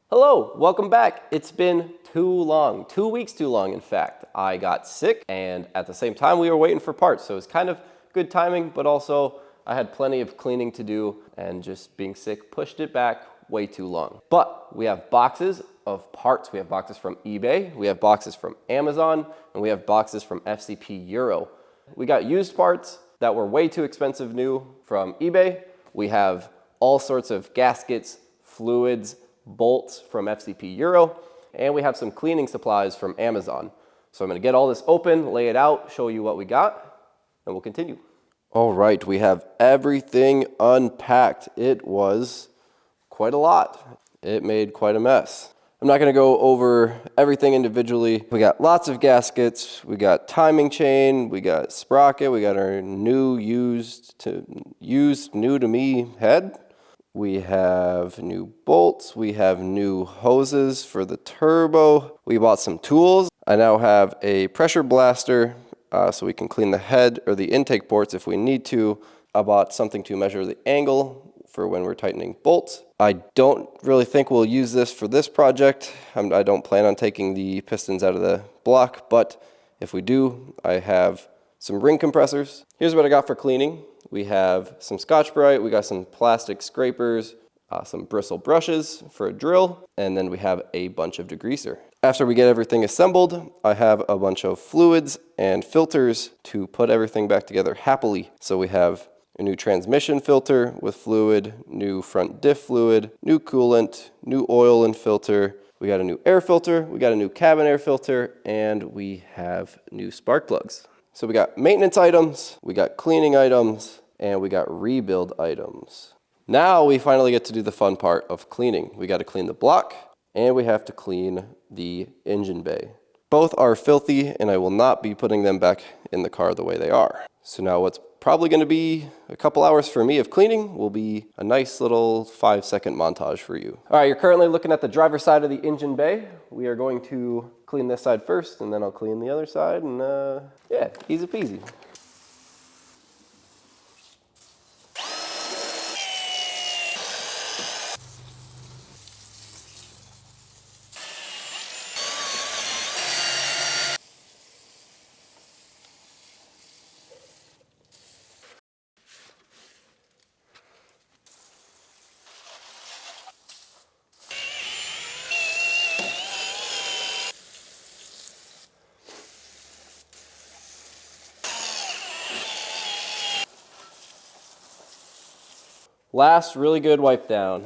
Hello, welcome back. It's been too long, 2 weeks too long in fact. I got sick and at the same time we were waiting for parts, so it's kind of good timing, but also I had plenty of cleaning to do and just being sick pushed it back way too long. But we have boxes of parts. We have boxes from eBay, we have boxes from Amazon, and we have boxes from FCP Euro. We got used parts that were way too expensive new from eBay. We have all sorts of gaskets, fluids, bolts from FCP Euro, and we have some cleaning supplies from Amazon. So I'm gonna get all this open, lay it out, show you what we got, and we'll continue. All right, we have everything unpacked. It was quite a lot. It made quite a mess. I'm not gonna go over everything individually. We got lots of gaskets, we got timing chain, we got sprocket, we got our new new to me head. We have new bolts, we have new hoses for the turbo. We bought some tools. I now have a pressure blaster so we can clean the head or the intake ports if we need to. I bought something to measure the angle for when we're tightening bolts. I don't really think we'll use this for this project. I don't plan on taking the pistons out of the block, but if we do, I have some ring compressors. Here's what I got for cleaning. We have some Scotch-Brite, we got some plastic scrapers, some bristle brushes for a drill, and then we have a bunch of degreaser. After we get everything assembled, I have a bunch of fluids and filters to put everything back together happily. So we have a new transmission filter with fluid, new front diff fluid, new coolant, new oil and filter. We got a new air filter, we got a new cabin air filter, and we have new spark plugs. So we got maintenance items, we got cleaning items, and we got rebuild items. Now we finally get to do the fun part of cleaning. We got to clean the block, and we have to clean the engine bay. Both are filthy, and I will not be putting them back in the car the way they are. So now what's probably going to be a couple hours for me of cleaning will be a nice little 5-second montage for you. All right, you're currently looking at the driver's side of the engine bay. We are going to clean this side first, and then I'll clean the other side, and yeah, easy peasy. Last really good wipe down.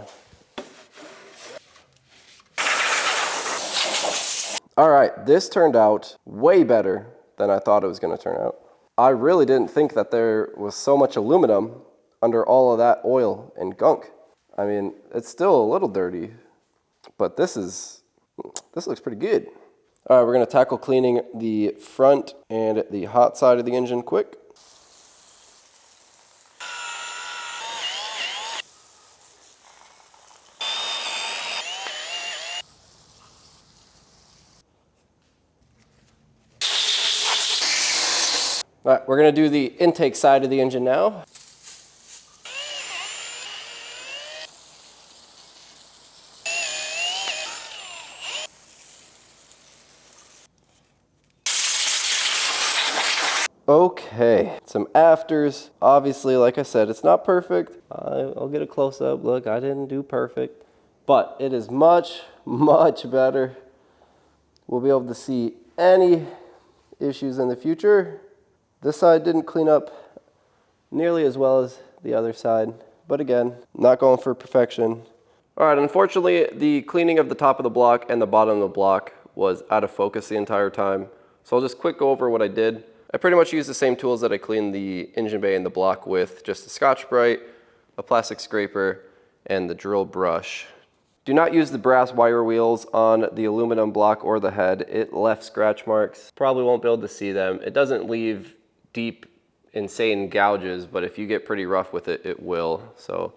All right, this turned out way better than I thought it was gonna turn out. I really didn't think that there was so much aluminum under all of that oil and gunk. I mean, it's still a little dirty, but this looks pretty good. All right, we're gonna tackle cleaning the front and the hot side of the engine quick. All right, we're gonna do the intake side of the engine now. Okay, some afters. Obviously, like I said, it's not perfect. I'll get a close-up look. I didn't do perfect, but it is much, much better. We'll be able to see any issues in the future. This side didn't clean up nearly as well as the other side, but again, not going for perfection. All right, unfortunately, the cleaning of the top of the block and the bottom of the block was out of focus the entire time. So I'll just quick go over what I did. I pretty much used the same tools that I cleaned the engine bay and the block with, just a Scotch-Brite, a plastic scraper, and the drill brush. Do not use the brass wire wheels on the aluminum block or the head. It left scratch marks. Probably won't be able to see them. It doesn't leave deep, insane gouges, but if you get pretty rough with it, it will. So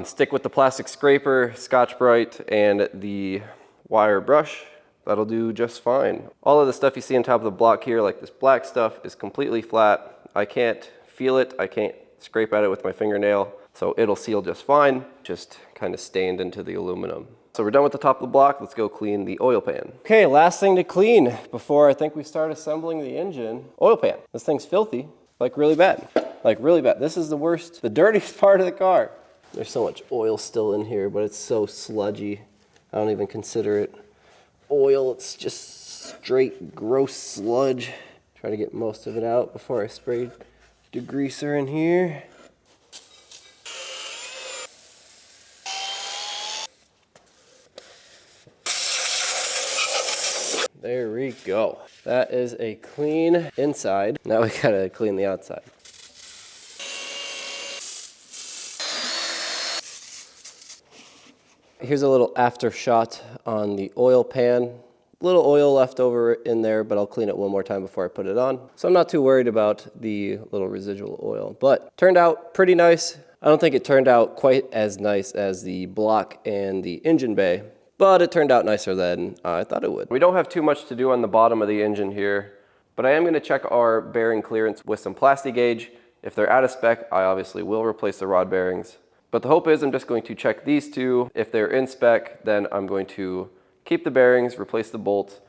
stick with the plastic scraper, Scotch-Brite, and the wire brush. That'll do just fine. All of the stuff you see on top of the block here, like this black stuff, is completely flat. I can't feel it. I can't scrape at it with my fingernail. So it'll seal just fine, just kind of stained into the aluminum. So we're done with the top of the block. Let's go clean the oil pan. Okay, last thing to clean before I think we start assembling the engine, oil pan. This thing's filthy, like really bad. Like really bad. This is the worst, the dirtiest part of the car. There's so much oil still in here, but it's so sludgy. I don't even consider it oil. It's just straight gross sludge. Try to get most of it out before I spray degreaser in here. There we go. That is a clean inside. Now we gotta clean the outside. Here's a little after shot on the oil pan. Little oil left over in there, but I'll clean it one more time before I put it on. So I'm not too worried about the little residual oil, but turned out pretty nice. I don't think it turned out quite as nice as the block and the engine bay, but it turned out nicer than I thought it would. We don't have too much to do on the bottom of the engine here, but I am gonna check our bearing clearance with some plastic gauge. If they're out of spec, I obviously will replace the rod bearings. But the hope is I'm just going to check these two. If they're in spec, then I'm going to keep the bearings, replace the bolts,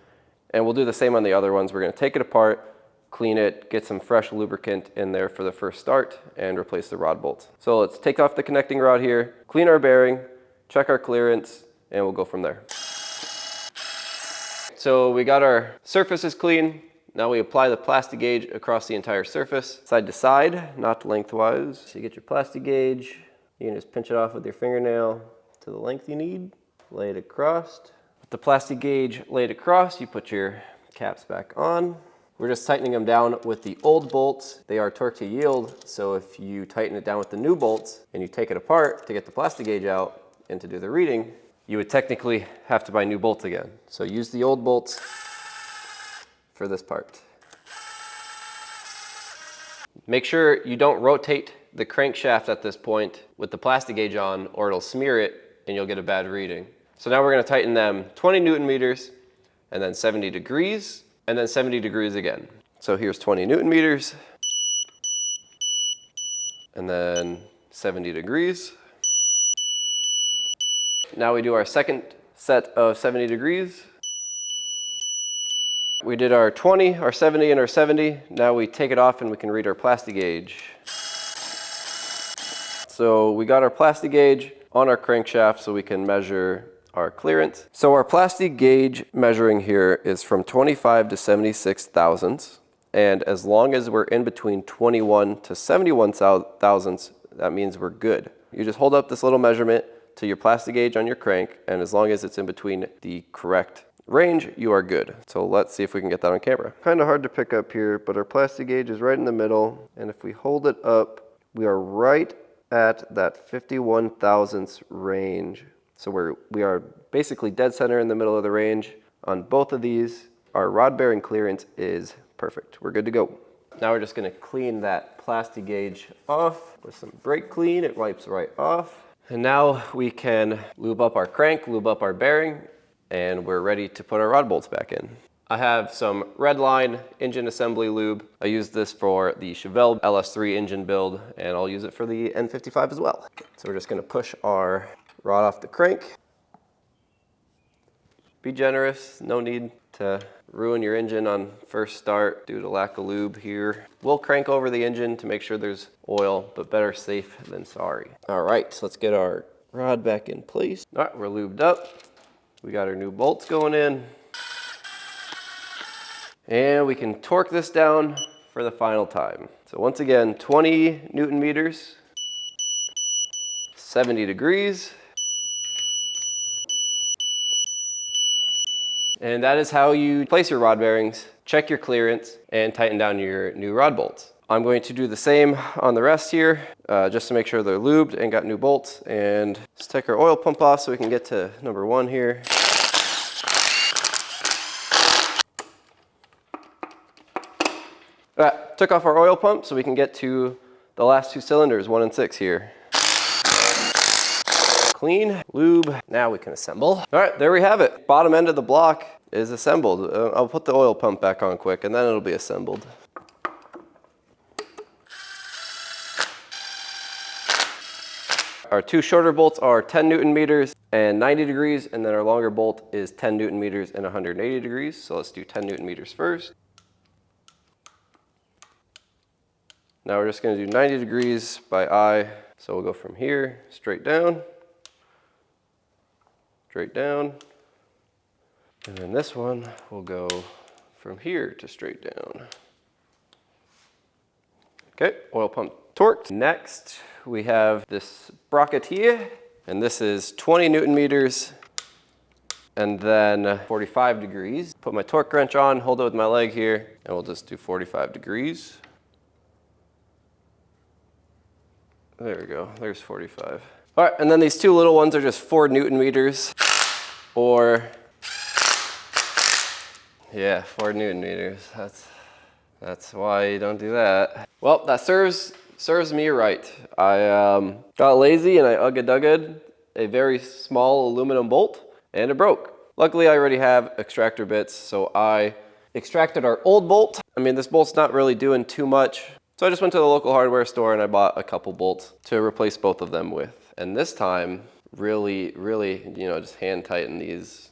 and we'll do the same on the other ones. We're gonna take it apart, clean it, get some fresh lubricant in there for the first start, and replace the rod bolts. So let's take off the connecting rod here, clean our bearing, check our clearance, and we'll go from there. So we got our surfaces clean. Now we apply the plastic gauge across the entire surface, side to side, not lengthwise. So you get your plastic gauge, you can just pinch it off with your fingernail to the length you need, lay it across. With the plastic gauge laid across, you put your caps back on. We're just tightening them down with the old bolts. They are torque to yield, so if you tighten it down with the new bolts and you take it apart to get the plastic gauge out and to do the reading, you would technically have to buy new bolts again. So use the old bolts for this part. Make sure you don't rotate the crankshaft at this point with the plastic gauge on, or it'll smear it and you'll get a bad reading. So now we're gonna tighten them 20 Newton meters, and then 70 degrees, and then 70 degrees again. So here's 20 Newton meters, and then 70 degrees. Now we do our second set of 70 degrees. We did our 20, our 70, and our 70. Now we take it off and we can read our plastic gauge. So we got our plastic gauge on our crankshaft so we can measure our clearance. So our plastic gauge measuring here is from 25 to 76 thousandths. And as long as we're in between 21 to 71 thousandths, that means we're good. You just hold up this little measurement to your plastic gauge on your crank, and as long as it's in between the correct range, you are good. So let's see if we can get that on camera. Kind of hard to pick up here, but our plastic gauge is right in the middle, and if we hold it up, we are right at that 51 thousandths range. So we are basically dead center in the middle of the range. On both of these, our rod bearing clearance is perfect. We're good to go. Now we're just gonna clean that plastic gauge off with some brake clean. It wipes right off. And now we can lube up our crank, lube up our bearing, and we're ready to put our rod bolts back in. I have some Redline engine assembly lube. I use this for the Chevelle LS3 engine build, and I'll use it for the N55 as well. So we're just gonna push our rod off the crank. Be generous, no need to ruin your engine on first start due to lack of lube here. We'll crank over the engine to make sure there's oil, but better safe than sorry. All right, so let's get our rod back in place. All right, we're lubed up. We got our new bolts going in. And we can torque this down for the final time. So once again, 20 Newton meters, 70 degrees. And that is how you place your rod bearings, check your clearance, and tighten down your new rod bolts. I'm going to do the same on the rest here, just to make sure they're lubed and got new bolts. And let's take our oil pump off so we can get to number 1 here. Took off our oil pump so we can get to the last 2 cylinders, 1 and 6 here. Clean, lube, now we can assemble. All right, there we have it. Bottom end of the block is assembled. I'll put the oil pump back on quick and then it'll be assembled. Our two shorter bolts are 10 Newton meters and 90 degrees, and then our longer bolt is 10 Newton meters and 180 degrees. So let's do 10 Newton meters first. Now we're just going to do 90 degrees by eye. So we'll go from here, straight down, and then this one will go from here to straight down. Okay, oil pump torqued. Next, we have this sprocket here, and this is 20 Newton meters, and then 45 degrees. Put my torque wrench on, hold it with my leg here, and we'll just do 45 degrees. There we go, there's 45. All right, and then these two little ones are just 4 Newton meters, or, yeah, 4 Newton meters. That's why you don't do that. Well, that serves me right. I got lazy and I ugga-dugged a very small aluminum bolt, and it broke. Luckily, I already have extractor bits, so I extracted our old bolt. I mean, this bolt's not really doing too much. So I just went to the local hardware store and I bought a couple bolts to replace both of them with. And this time, really, you know, just hand tighten these.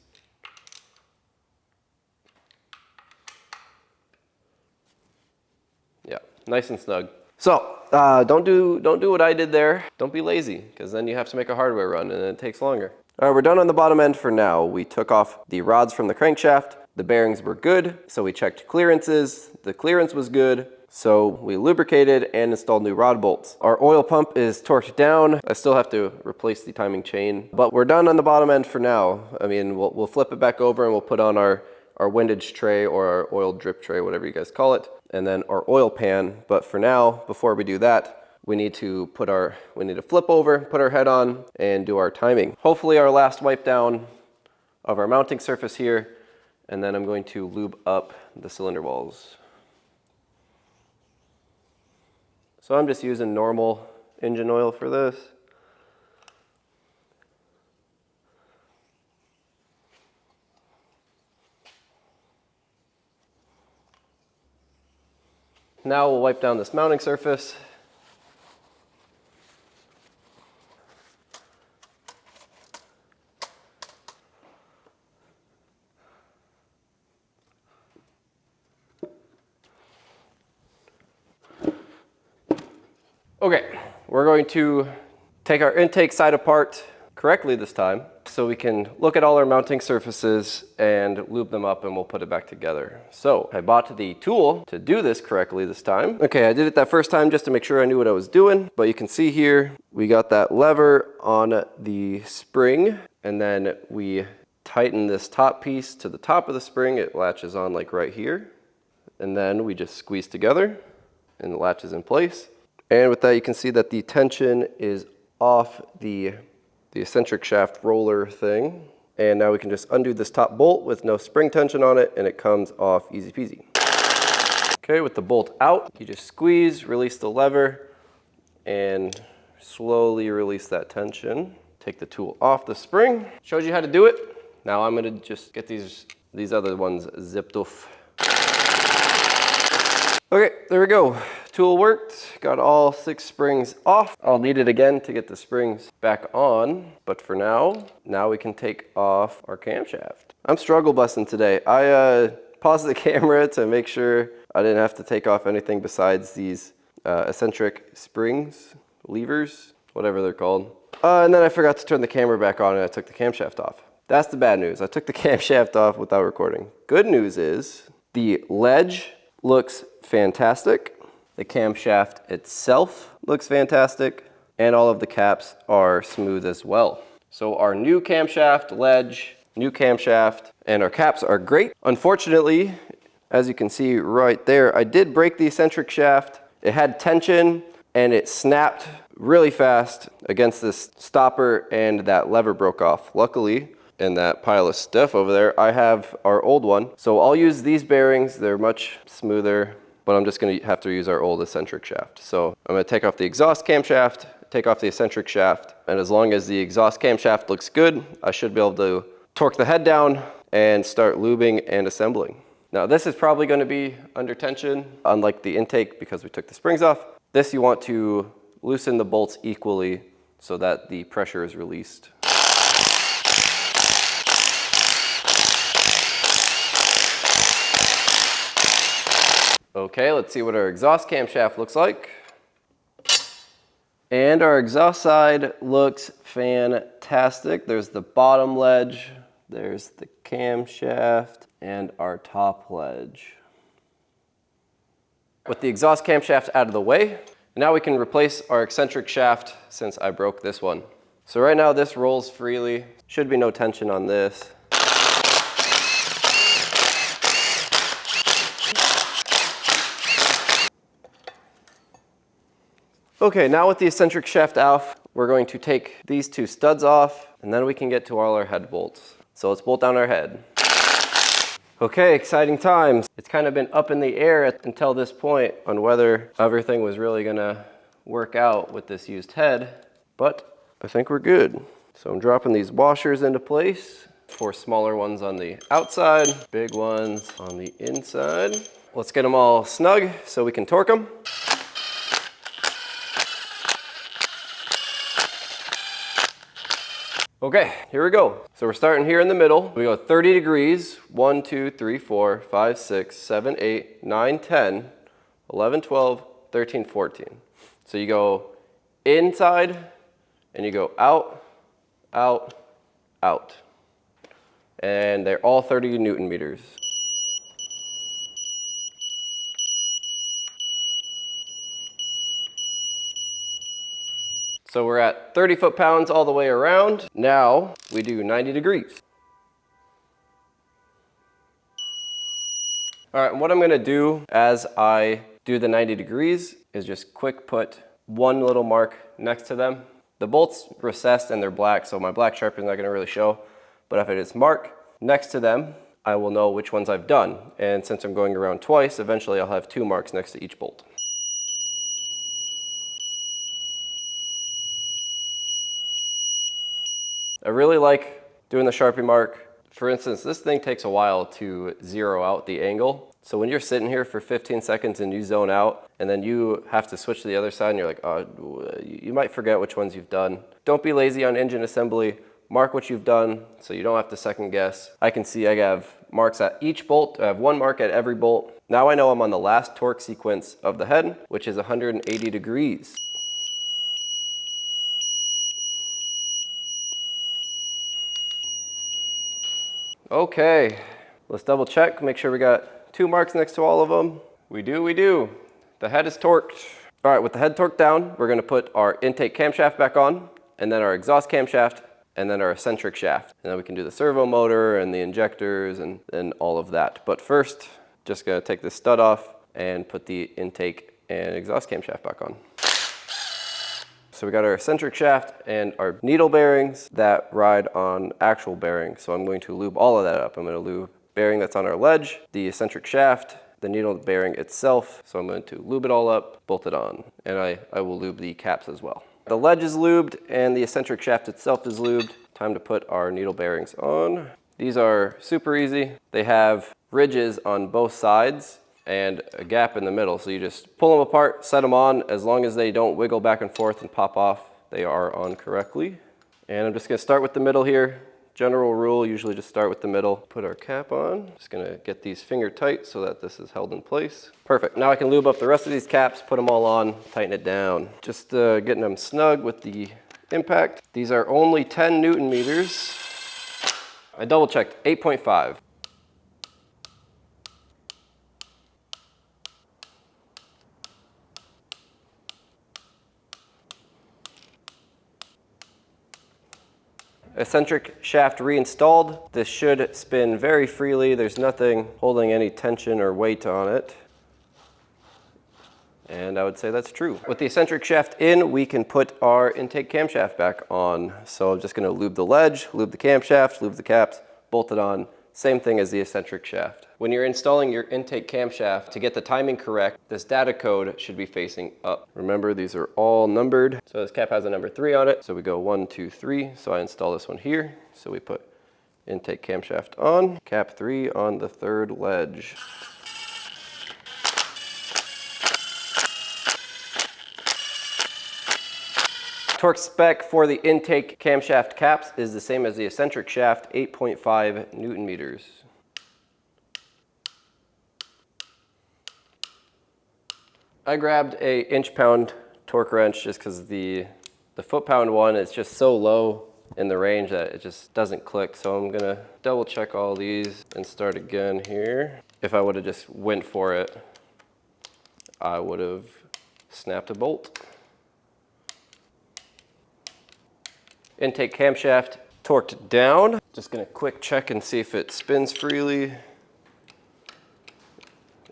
Yeah, nice and snug. So don't do what I did there. Don't be lazy, because then you have to make a hardware run and it takes longer. All right, we're done on the bottom end for now. We took off the rods from the crankshaft. The bearings were good, so we checked clearances. The clearance was good. So we lubricated and installed new rod bolts. Our oil pump is torqued down. I still have to replace the timing chain, but we're done on the bottom end for now. I mean, we'll flip it back over and we'll put on our windage tray or our oil drip tray, whatever you guys call it, and then our oil pan. But for now, before we do that, we need to flip over, put our head on, and do our timing. Hopefully our last wipe down of our mounting surface here, and then I'm going to lube up the cylinder walls. So I'm just using normal engine oil for this. Now we'll wipe down this mounting surface. Okay, we're going to take our intake side apart correctly this time so we can look at all our mounting surfaces and lube them up, and we'll put it back together. So I bought the tool to do this correctly this time. Okay, I did it that first time just to make sure I knew what I was doing, but you can see here we got that lever on the spring, and then we tighten this top piece to the top of the spring. It latches on like right here, and then we just squeeze together and it latches in place. And with that, you can see that the tension is off the eccentric shaft roller thing. And now we can just undo this top bolt with no spring tension on it, and it comes off easy peasy. Okay, with the bolt out, you just squeeze, release the lever, and slowly release that tension. Take the tool off the spring. Showed you how to do it. Now I'm gonna just get these other ones zipped off. Okay, there we go. Tool worked, got all 6 springs off. I'll need it again to get the springs back on, but for now we can take off our camshaft. I'm struggle busting today. I paused the camera to make sure I didn't have to take off anything besides these eccentric springs, levers, whatever they're called. And then I forgot to turn the camera back on and I took the camshaft off. That's the bad news. I took the camshaft off without recording. Good news is the ledge looks fantastic. The camshaft itself looks fantastic, and all of the caps are smooth as well. So our new camshaft ledge, new camshaft, and our caps are great. Unfortunately, as you can see right there, I did break the eccentric shaft. It had tension and it snapped really fast against this stopper, and that lever broke off. Luckily, in that pile of stuff over there, I have our old one. So I'll use these bearings. They're much smoother, but I'm just gonna have to use our old eccentric shaft. So I'm gonna take off the exhaust camshaft, take off the eccentric shaft, and as long as the exhaust camshaft looks good, I should be able to torque the head down and start lubing and assembling. Now this is probably gonna be under tension, unlike the intake because we took the springs off. This you want to loosen the bolts equally so that the pressure is released. Okay, let's see what our exhaust camshaft looks like. And our exhaust side looks fantastic. There's the bottom ledge, there's the camshaft, and our top ledge. With the exhaust camshaft out of the way, now we can replace our eccentric shaft since I broke this one. So right now this rolls freely. Should be no tension on this. Okay, now with the eccentric shaft off, we're going to take these two studs off, and then we can get to all our head bolts. So let's bolt down our head. Okay, exciting times. It's kind of been up in the air until this point on whether everything was really gonna work out with this used head, but I think we're good. So I'm dropping these washers into place. 4 smaller ones on the outside, big ones on the inside. Let's get them all snug so we can torque them. Okay, here we go. So we're starting here in the middle. We go 30 degrees, 1, 2, 3, 4, 5, 6, 7, 8, 9, 10, 11, 12, 13, 14. So you go inside and you go out, out, out. And they're all 30 Newton meters. So we're at 30 foot-pounds all the way around. Now we do 90 degrees. All right, and what I'm gonna do as I do the 90 degrees is just quick put one little mark next to them. The bolt's recessed and they're black, so my black sharp is not gonna really show. But if it is marked next to them, I will know which ones I've done. And since I'm going around twice, eventually I'll have 2 marks next to each bolt. I really like doing the Sharpie mark. For instance, this thing takes a while to zero out the angle. So when you're sitting here for 15 seconds and you zone out, and then you have to switch to the other side and you're like, oh, you might forget which ones you've done. Don't be lazy on engine assembly. Mark what you've done so you don't have to second guess. I can see I have marks at each bolt. I have 1 mark at every bolt. Now I know I'm on the last torque sequence of the head, which is 180 degrees. Okay, let's double check, make sure we got 2 marks next to all of them. We do, we do. The head is torqued. All right, with the head torqued down, we're gonna put our intake camshaft back on, and then our exhaust camshaft, and then our eccentric shaft. And then we can do the servo motor and the injectors and all of that. But first, just gonna take this stud off and put the intake and exhaust camshaft back on. So we got our eccentric shaft and our needle bearings that ride on actual bearings. So I'm going to lube all of that up. I'm going to lube bearing that's on our ledge, the eccentric shaft, the needle bearing itself. So I'm going to lube it all up, bolt it on, and I will lube the caps as well. The ledge is lubed and the eccentric shaft itself is lubed. Time to put our needle bearings on. These are super easy. They have ridges on both sides and a gap in the middle. So you just pull them apart, set them on. As long as they don't wiggle back and forth and pop off, they are on correctly. And I'm just gonna start with the middle here. General rule, usually just start with the middle. Put our cap on. Just gonna get these finger tight so that this is held in place. Perfect, now I can lube up the rest of these caps, put them all on, tighten it down. Just getting them snug with the impact. These are only 10 Newton meters. I double checked, 8.5. Eccentric shaft reinstalled. This should spin very freely. There's nothing holding any tension or weight on it. And I would say that's true. With the eccentric shaft in, we can put our intake camshaft back on. So I'm just gonna lube the ledge, lube the camshaft, lube the caps, bolt it on. Same thing as the eccentric shaft. When you're installing your intake camshaft, to get the timing correct, this data code should be facing up. Remember, these are all numbered. So this cap has a number 3 on it. So we go 1, 2, 3. So I install this one here. So we put intake camshaft on, cap 3 on the 3rd ledge. Torque spec for the intake camshaft caps is the same as the eccentric shaft, 8.5 Newton meters. I grabbed a inch-pound torque wrench just because the foot-pound one is just so low in the range that it just doesn't click. So I'm gonna double check all these and start again here. If I would have just went for it, I would have snapped a bolt. Intake camshaft torqued down. Just gonna quick check and see if it spins freely.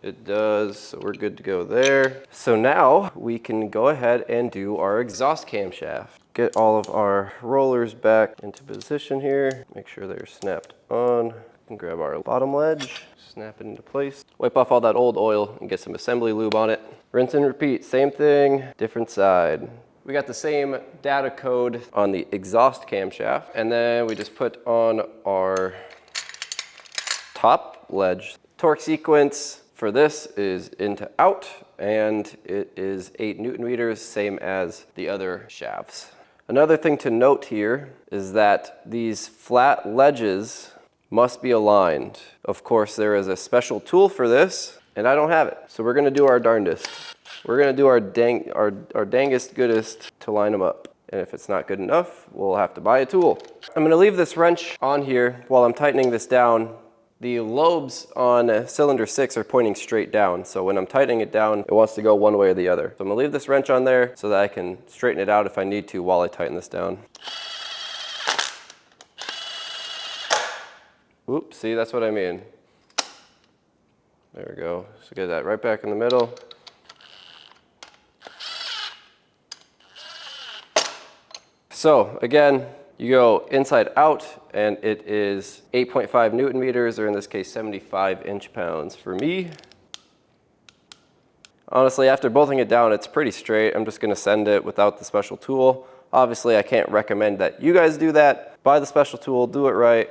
It does, so we're good to go there. So now we can go ahead and do our exhaust camshaft. Get all of our rollers back into position here. Make sure they're snapped on. And grab our bottom ledge, snap it into place. Wipe off all that old oil and get some assembly lube on it. Rinse and repeat, same thing, different side. We got the same data code on the exhaust camshaft, and then we just put on our top ledge. Torque sequence for this is in to out, and it is 8 Newton meters, same as the other shafts. Another thing to note here is that these flat ledges must be aligned. Of course, there is a special tool for this, and I don't have it. So we're gonna do our darndest. We're gonna do our dangest goodest to line them up. And if it's not good enough, we'll have to buy a tool. I'm gonna leave this wrench on here while I'm tightening this down. The lobes on cylinder 6 are pointing straight down. So when I'm tightening it down, it wants to go one way or the other. So I'm gonna leave this wrench on there so that I can straighten it out if I need to while I tighten this down. Oops, see, that's what I mean. There we go. So get that right back in the middle. So again, you go inside out, and it is 8.5 Newton meters, or in this case, 75 inch-pounds for me. Honestly, after bolting it down, it's pretty straight. I'm just gonna send it without the special tool. Obviously, I can't recommend that you guys do that. Buy the special tool, do it right.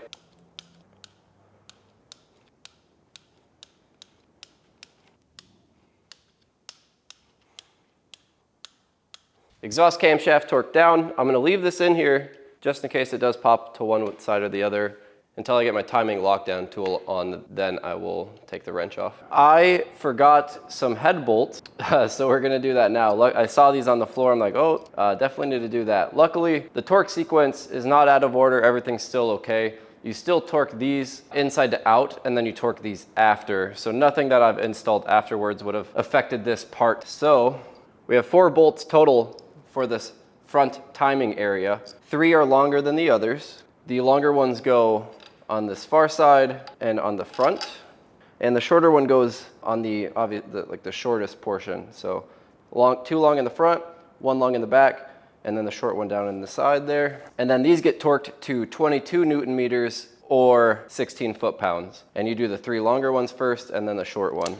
Exhaust camshaft torqued down. I'm gonna leave this in here just in case it does pop to one side or the other until I get my timing lockdown tool on, then I will take the wrench off. I forgot some head bolts, so we're gonna do that now. Look, I saw these on the floor, I'm like, oh, definitely need to do that. Luckily, the torque sequence is not out of order, everything's still okay. You still torque these inside to out, and then you torque these after. So nothing that I've installed afterwards would have affected this part. So we have 4 bolts total for this front timing area. 3 are longer than the others. The longer ones go on this far side and on the front, and the shorter one goes on the shortest portion. So 2 long in the front, 1 long in the back, and then the short one down in the side there. And then these get torqued to 22 Newton meters or 16 foot-pounds. And you do the 3 longer ones first and then the short one.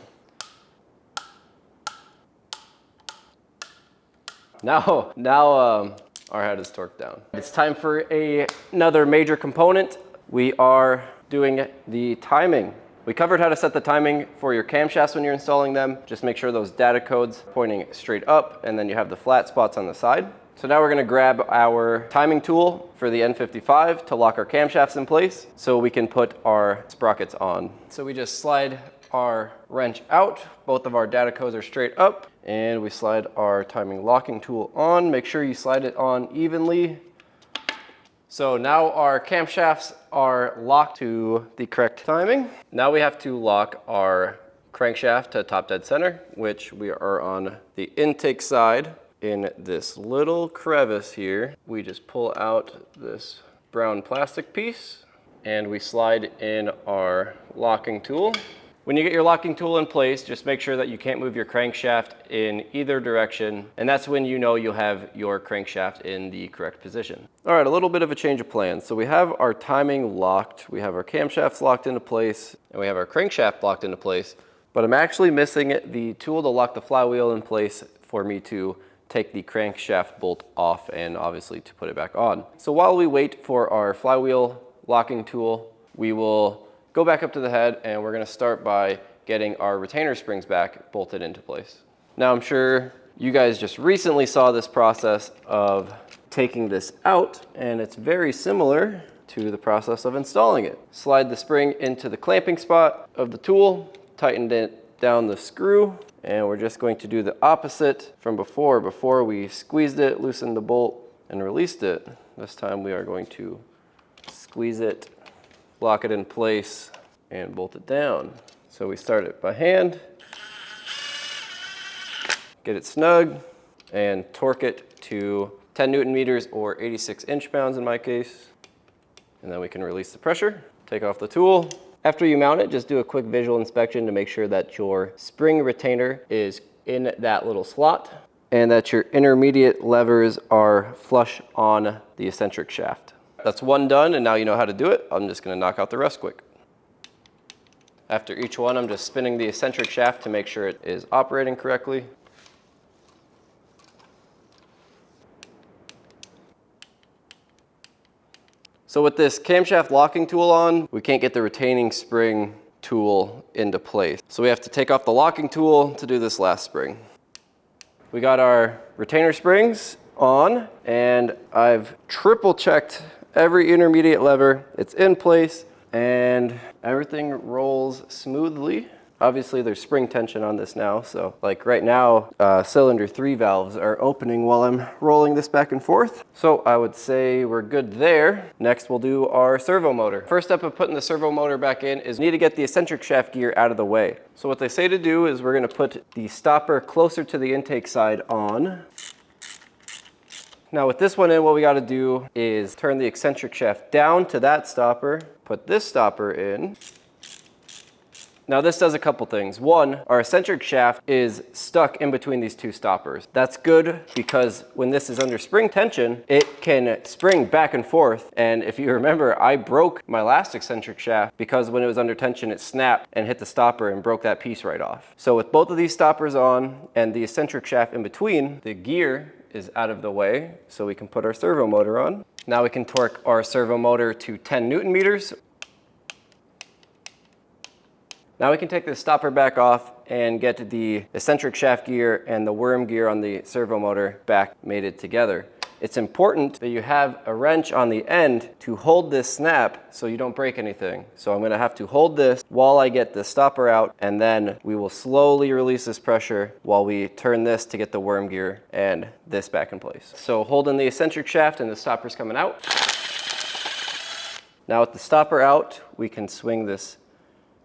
Now our head is torqued down. It's time for another major component. We are doing the timing. We covered how to set the timing for your camshafts when you're installing them. Just make sure those data codes pointing straight up, and then you have the flat spots on the side. So now we're gonna grab our timing tool for the N55 to lock our camshafts in place so we can put our sprockets on. So we just slide our wrench out. Both of our data codes are straight up, and we slide our timing locking tool on. Make sure you slide it on evenly. So now our camshafts are locked to the correct timing. Now we have to lock our crankshaft to top dead center, which we are on the intake side. In this little crevice here, we just pull out this brown plastic piece and we slide in our locking tool. When you get your locking tool in place, just make sure that you can't move your crankshaft in either direction, and that's when you know you'll have your crankshaft in the correct position. All right, a little bit of a change of plans. So we have our timing locked, we have our camshafts locked into place, and we have our crankshaft locked into place, but I'm actually missing the tool to lock the flywheel in place for me to take the crankshaft bolt off and obviously to put it back on. So while we wait for our flywheel locking tool, we will go back up to the head, and we're gonna start by getting our retainer springs back bolted into place. Now I'm sure you guys just recently saw this process of taking this out, and it's very similar to the process of installing it. Slide the spring into the clamping spot of the tool, tighten it down the screw, and we're just going to do the opposite from before. Before we squeezed it, loosened the bolt, and released it. This time we are going to squeeze it, lock it in place, and bolt it down. So we start it by hand, get it snug, and torque it to 10 Newton meters or 86 inch-pounds in my case. And then we can release the pressure, take off the tool. After you mount it, just do a quick visual inspection to make sure that your spring retainer is in that little slot and that your intermediate levers are flush on the eccentric shaft. That's one done, and now you know how to do it. I'm just gonna knock out the rest quick. After each one, I'm just spinning the eccentric shaft to make sure it is operating correctly. So with this camshaft locking tool on, we can't get the retaining spring tool into place. So we have to take off the locking tool to do this last spring. We got our retainer springs on, and I've triple checked every intermediate lever. It's in place, and everything rolls smoothly. Obviously there's spring tension on this now, so like right now, cylinder 3 valves are opening while I'm rolling this back and forth. So I would say we're good there. Next we'll do our servo motor. First step of putting the servo motor back in is we need to get the eccentric shaft gear out of the way. So what they say to do is we're gonna put the stopper closer to the intake side on. Now with this one in, what we gotta do is turn the eccentric shaft down to that stopper, put this stopper in. Now this does a couple things. One, our eccentric shaft is stuck in between these two stoppers. That's good because when this is under spring tension, it can spring back and forth. And if you remember, I broke my last eccentric shaft because when it was under tension, it snapped and hit the stopper and broke that piece right off. So with both of these stoppers on and the eccentric shaft in between, the gear is out of the way, so we can put our servo motor on. Now we can torque our servo motor to 10 Newton meters. Now we can take the stopper back off and get the eccentric shaft gear and the worm gear on the servo motor back mated together. It's important that you have a wrench on the end to hold this snap so you don't break anything. So I'm gonna have to hold this while I get the stopper out, and then we will slowly release this pressure while we turn this to get the worm gear and this back in place. So holding the eccentric shaft and the stopper's coming out. Now with the stopper out, we can swing this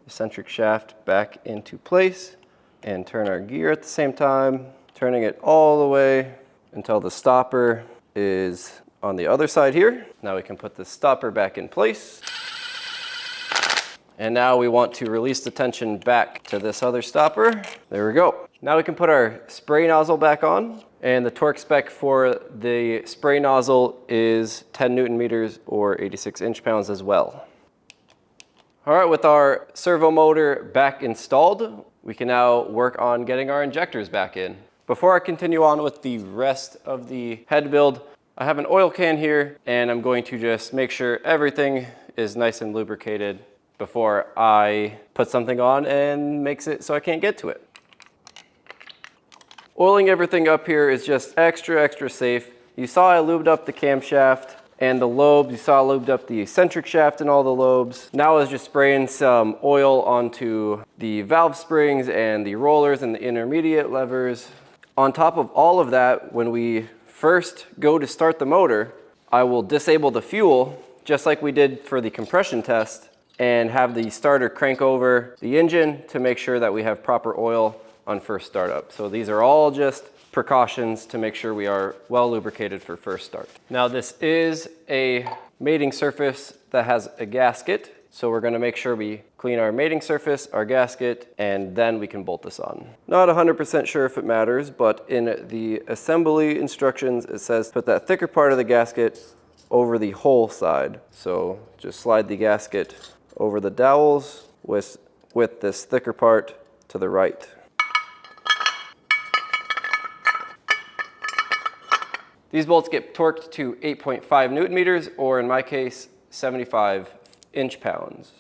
eccentric shaft back into place and turn our gear at the same time, turning it all the way until the stopper is on the other side here. Now we can put the stopper back in place. And now we want to release the tension back to this other stopper. There we go. Now we can put our spray nozzle back on, and the torque spec for the spray nozzle is 10 Newton meters or 86 inch-pounds as well. All right, with our servo motor back installed, we can now work on getting our injectors back in. Before I continue on with the rest of the head build, I have an oil can here, and I'm going to just make sure everything is nice and lubricated before I put something on and makes it so I can't get to it. Oiling everything up here is just extra safe. You saw I lubed up the camshaft and the lobes. You saw I lubed up the eccentric shaft and all the lobes. Now I was just spraying some oil onto the valve springs and the rollers and the intermediate levers. On top of all of that, when we first go to start the motor, I will disable the fuel, just like we did for the compression test, and have the starter crank over the engine to make sure that we have proper oil on first startup. So these are all just precautions to make sure we are well lubricated for first start. Now this is a mating surface that has a gasket. So we're gonna make sure we clean our mating surface, our gasket, and then we can bolt this on. Not 100% sure if it matters, but in the assembly instructions, it says put that thicker part of the gasket over the hole side. So just slide the gasket over the dowels with this thicker part to the right. These bolts get torqued to 8.5 Newton meters, or in my case, 75 inch-pounds.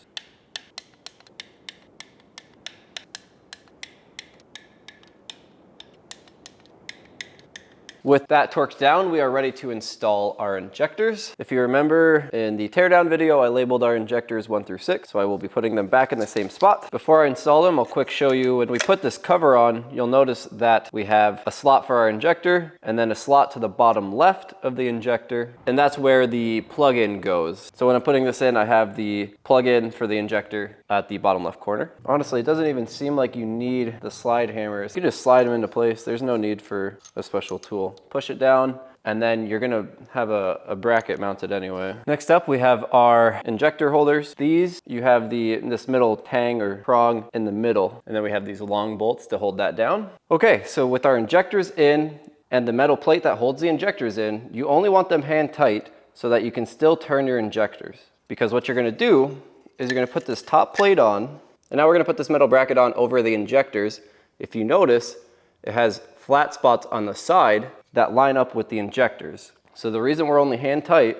With that torqued down, we are ready to install our injectors. If you remember in the teardown video, I labeled our injectors 1 through 6, so I will be putting them back in the same spot. Before I install them, I'll quick show you when we put this cover on, you'll notice that we have a slot for our injector and then a slot to the bottom left of the injector, and that's where the plug-in goes. So when I'm putting this in, I have the plug-in for the injector at the bottom left corner. Honestly, it doesn't even seem like you need the slide hammers. You just slide them into place. There's no need for a special tool. Push it down, and then you're gonna have a bracket mounted anyway. Next up, we have our injector holders. These, you have this middle tang or prong in the middle, and then we have these long bolts to hold that down. Okay, so with our injectors in and the metal plate that holds the injectors in, you only want them hand tight so that you can still turn your injectors. Because what you're gonna do is you're gonna put this top plate on, and now we're gonna put this metal bracket on over the injectors. If you notice, it has flat spots on the side that line up with the injectors. So the reason we're only hand tight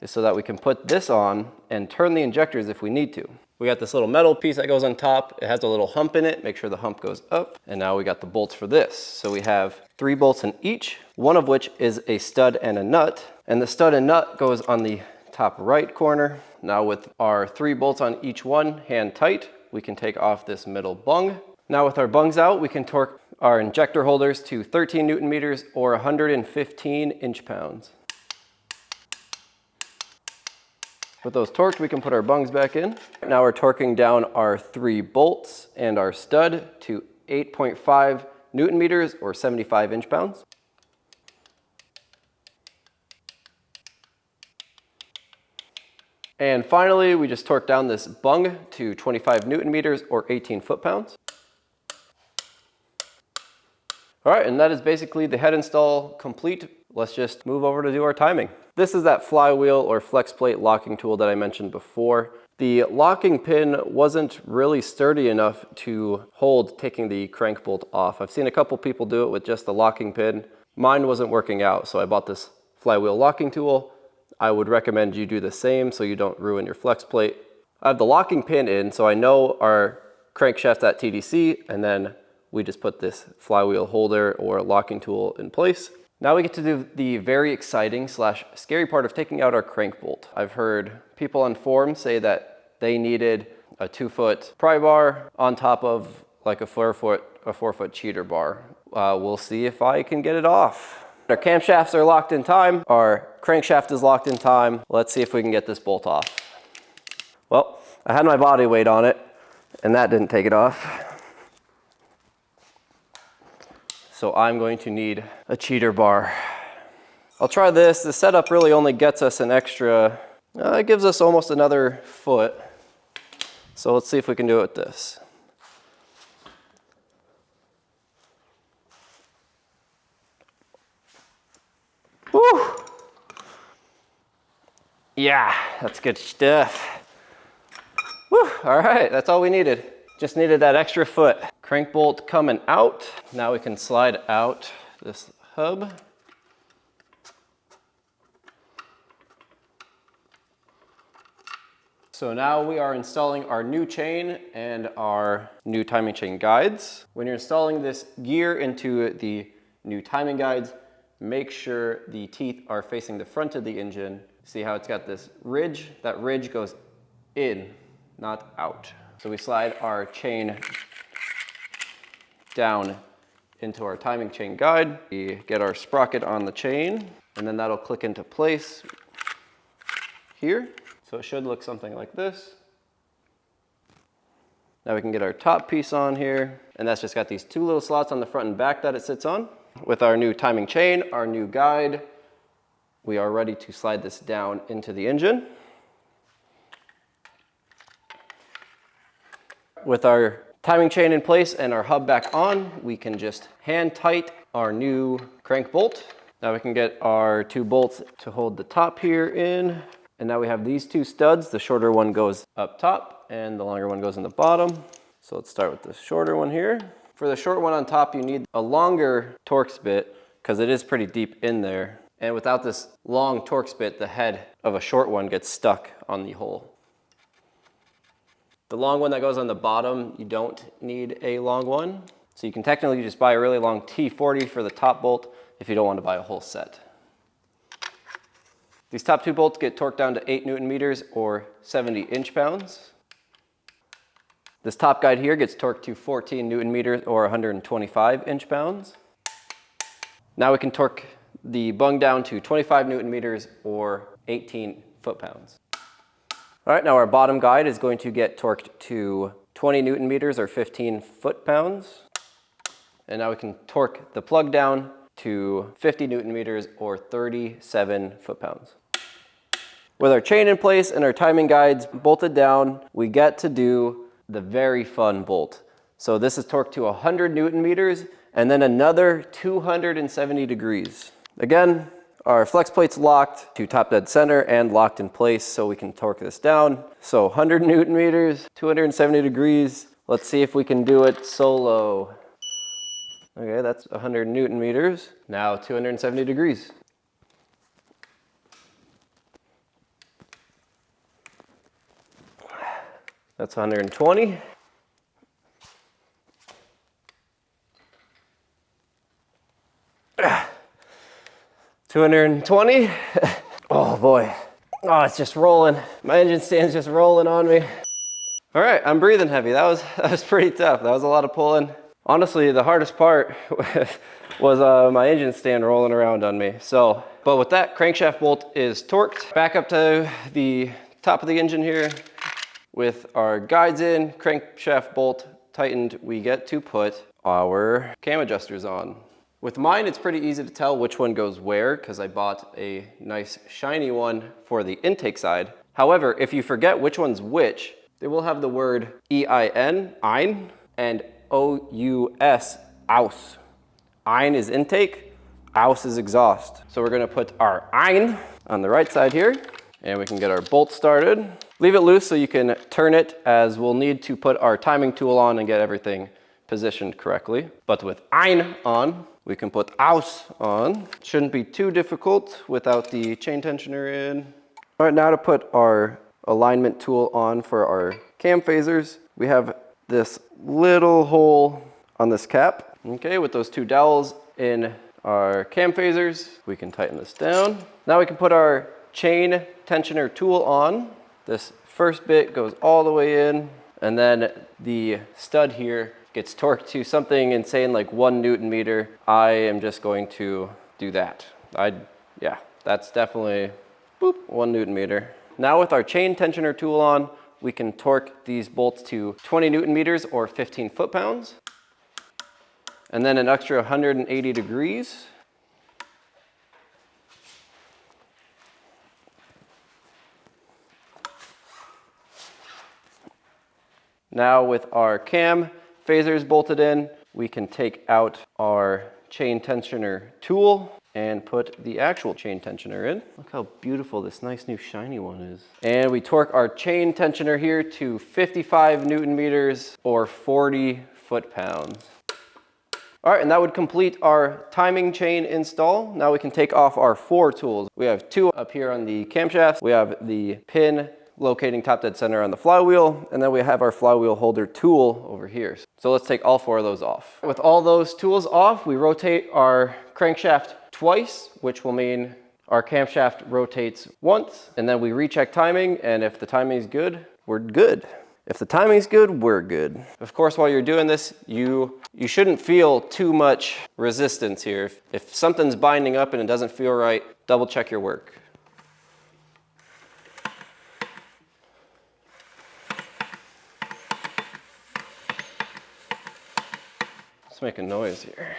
is so that we can put this on and turn the injectors if we need to. We got this little metal piece that goes on top. It has a little hump in it. Make sure the hump goes up. And now we got the bolts for this. So we have 3 bolts in each, one of which is a stud and a nut. And the stud and nut goes on the top right corner. Now with our 3 bolts on each one, hand tight, we can take off this middle bung. Now with our bungs out, we can torque our injector holders to 13 Newton meters or 115 inch-pounds. With those torqued, we can put our bungs back in. Now we're torquing down our 3 bolts and our stud to 8.5 Newton meters or 75 inch-pounds. And finally, we just torqued down this bung to 25 Newton meters or 18 foot-pounds. All right, and that is basically the head install complete. Let's just move over to do our timing. This is that flywheel or flex plate locking tool that I mentioned before. The locking pin wasn't really sturdy enough to hold taking the crank bolt off. I've seen a couple people do it with just the locking pin. Mine wasn't working out, so I bought this flywheel locking tool. I would recommend you do the same so you don't ruin your flex plate. I have the locking pin in, so I know our crankshaft's at TDC, and then we just put this flywheel holder or locking tool in place. Now we get to do the very exciting / scary part of taking out our crank bolt. I've heard people on forums say that they needed a 2-foot pry bar on top of like a 4-foot cheater bar. We'll see if I can get it off. Our camshafts are locked in time. Our crankshaft is locked in time. Let's see if we can get this bolt off. Well, I had my body weight on it and that didn't take it off. So I'm going to need a cheater bar. I'll try this. The setup really only gets us an extra, it gives us almost another foot. So let's see if we can do it with this. Woo! Yeah, that's good stuff. Woo! All right, that's all we needed. Just needed that extra foot. Crank bolt coming out. Now we can slide out this hub. So now we are installing our new chain and our new timing chain guides. When you're installing this gear into the new timing guides, make sure the teeth are facing the front of the engine. See how it's got this ridge? That ridge goes in, not out. So we slide our chain down into our timing chain guide. We get our sprocket on the chain, and then that'll click into place here. So it should look something like this. Now we can get our top piece on here, and that's just got these 2 little slots on the front and back that it sits on. With our new timing chain, our new guide, we are ready to slide this down into the engine. With our timing chain in place and our hub back on, we can just hand tight our new crank bolt. Now we can get our 2 bolts to hold the top here in. And now we have these 2 studs. The shorter one goes up top and the longer one goes in the bottom. So let's start with the shorter one here. For the short one on top, you need a longer Torx bit because it is pretty deep in there. And without this long Torx bit, the head of a short one gets stuck on the hole. The long one that goes on the bottom, you don't need a long one. So you can technically just buy a really long T40 for the top bolt, if you don't want to buy a whole set. These top two bolts get torqued down to 8 Newton meters or 70 inch-pounds. This top guide here gets torqued to 14 Newton meters or 125 inch-pounds. Now we can torque the bung down to 25 Newton meters or 18 foot-pounds. All right, now our bottom guide is going to get torqued to 20 Newton meters or 15 foot-pounds. And now we can torque the plug down to 50 Newton meters or 37 foot-pounds. With our chain in place and our timing guides bolted down, we get to do the very fun bolt. So this is torqued to 100 Newton meters and then another 270 degrees. Again, our flex plate's locked to top dead center and locked in place so we can torque this down. So 100 Newton meters, 270 degrees. Let's see if we can do it solo. Okay, that's 100 Newton meters. Now 270 degrees. That's 120. Ah. 220. Oh boy. Oh, it's just rolling. My engine stand's just rolling on me. All right, I'm breathing heavy. That was pretty tough. That was a lot of pulling. Honestly, the hardest part was my engine stand rolling around on me. But with that, crankshaft bolt is torqued. Back up to the top of the engine here. With our guides in, crankshaft bolt tightened, we get to put our cam adjusters on. With mine, it's pretty easy to tell which one goes where because I bought a nice shiny one for the intake side. However, if you forget which one's which, they will have the word EIN, ein, and OUS, aus. Ein is intake, aus is exhaust. So we're gonna put our ein on the right side here, and we can get our bolt started. Leave it loose so you can turn it, as we'll need to put our timing tool on and get everything positioned correctly. But with ein on, we can put aus on. Shouldn't be too difficult without the chain tensioner in. All right, now to put our alignment tool on for our cam phasers, we have this little hole on this cap. Okay, with those two dowels in our cam phasers, we can tighten this down. Now we can put our chain tensioner tool on. This first bit goes all the way in, and then the stud here gets torqued to something insane like 1 Newton meter. I am just going to do that. Yeah, that's definitely, boop, 1 Newton meter. Now with our chain tensioner tool on, we can torque these bolts to 20 Newton meters or 15 foot-pounds. And then an extra 180 degrees. Now with our cam phasers bolted in, we can take out our chain tensioner tool and put the actual chain tensioner in. Look how beautiful this nice new shiny one is. And we torque our chain tensioner here to 55 Newton meters or 40 foot-pounds. All right, and that would complete our timing chain install. Now we can take off our 4 tools. We have 2 up here on the camshaft. We have the pin locating top dead center on the flywheel, and then we have our flywheel holder tool over here. So let's take all 4 of those off. With all those tools off, we rotate our crankshaft twice, which will mean our camshaft rotates once, and then we recheck timing, and if the timing is good, we're good. If the timing's good, we're good. Of course, while you're doing this, you shouldn't feel too much resistance here. If something's binding up and it doesn't feel right, double check your work. Let's make a noise here.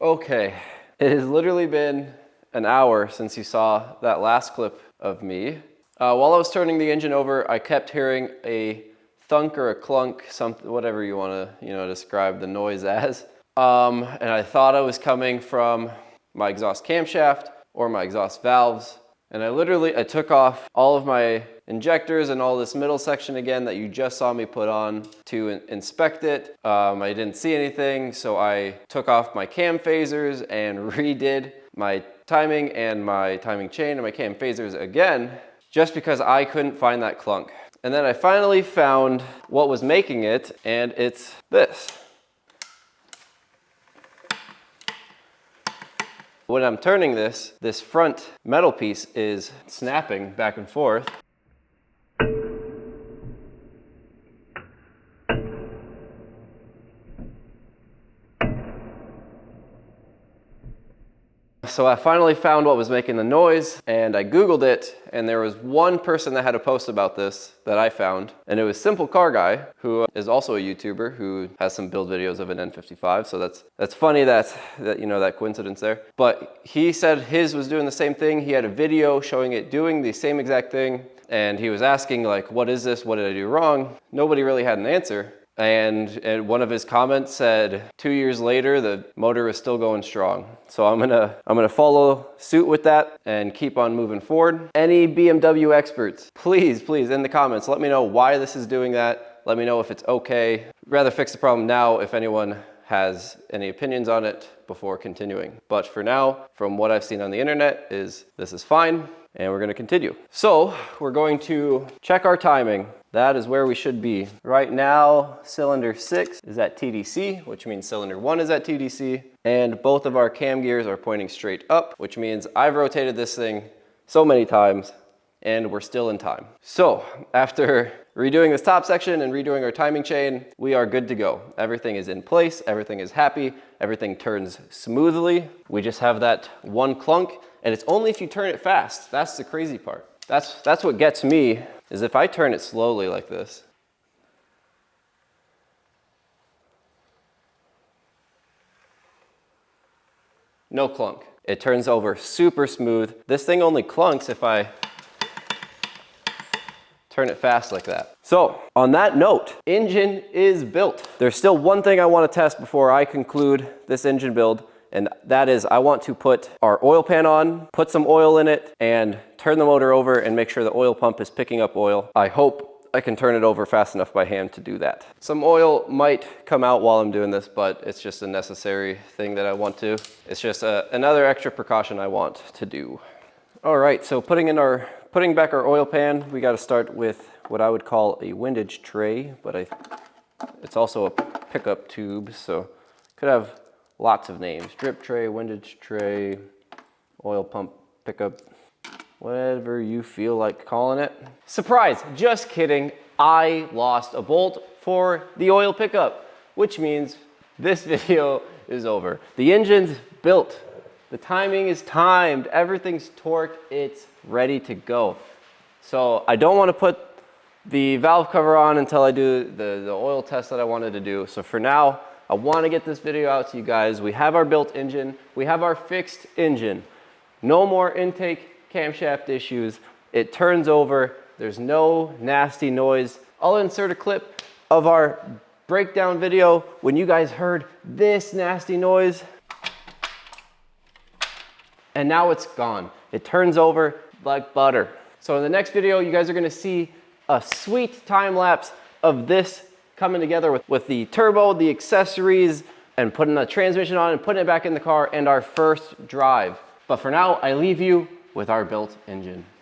Okay, it has literally been an hour since you saw that last clip of me. While I was turning the engine over, I kept hearing a thunk or a clunk, something, whatever you want to, describe the noise as. And I thought it was coming from my exhaust camshaft or my exhaust valves. And I took off all of my injectors and all this middle section again that you just saw me put on to inspect it. I didn't see anything, so I took off my cam phasers and redid my timing and my timing chain and my cam phasers again, just because I couldn't find that clunk. And then I finally found what was making it, and it's this. When I'm turning this front metal piece is snapping back and forth. So I finally found what was making the noise, and I Googled it, and there was one person that had a post about this that I found, and it was Simple Car Guy, who is also a YouTuber who has some build videos of an N55. So that's funny that you know, that coincidence there. But he said his was doing the same thing. He had a video showing it doing the same exact thing, and he was asking like, what is this? What did I do wrong? Nobody really had an answer. And one of his comments said, 2 years later, the motor is still going strong. So I'm gonna follow suit with that and keep on moving forward. Any BMW experts, please in the comments, let me know why this is doing that. Let me know if it's okay. Rather fix the problem now if anyone has any opinions on it before continuing. But for now, from what I've seen on the internet, this is fine, and we're gonna continue. So we're going to check our timing. That is where we should be. Right now, cylinder 6 is at TDC, which means cylinder 1 is at TDC, and both of our cam gears are pointing straight up, which means I've rotated this thing so many times, and we're still in time. So after redoing this top section and redoing our timing chain, we are good to go. Everything is in place, everything is happy, everything turns smoothly. We just have that one clunk, and it's only if you turn it fast. That's the crazy part. That's what gets me, is if I turn it slowly like this. No clunk. It turns over super smooth. This thing only clunks if I turn it fast like that. So on that note, engine is built. There's still one thing I want to test before I conclude this engine build, and that is I want to put our oil pan on, put some oil in it, and turn the motor over and make sure the oil pump is picking up oil. I hope I can turn it over fast enough by hand to do that. Some oil might come out while I'm doing this, but it's just a necessary thing that I want to. It's just another extra precaution I want to do. All right, so putting back our oil pan, we got to start with what I would call a windage tray, but it's also a pickup tube, so could have lots of names. Drip tray, windage tray, oil pump pickup, whatever you feel like calling it. Surprise, just kidding. I lost a bolt for the oil pickup, which means this video is over. The engine's built. The timing is timed. Everything's torqued. It's ready to go. So I don't want to put the valve cover on until I do the oil test that I wanted to do. So for now, I want to get this video out to you guys. We have our built engine. We have our fixed engine. No more intake camshaft issues. It turns over. There's no nasty noise. I'll insert a clip of our breakdown video when you guys heard this nasty noise. And now it's gone. It turns over like butter. So in the next video, you guys are gonna see a sweet time lapse of this coming together with the turbo, the accessories, and putting the transmission on and putting it back in the car, and our first drive. But for now, I leave you with our built engine.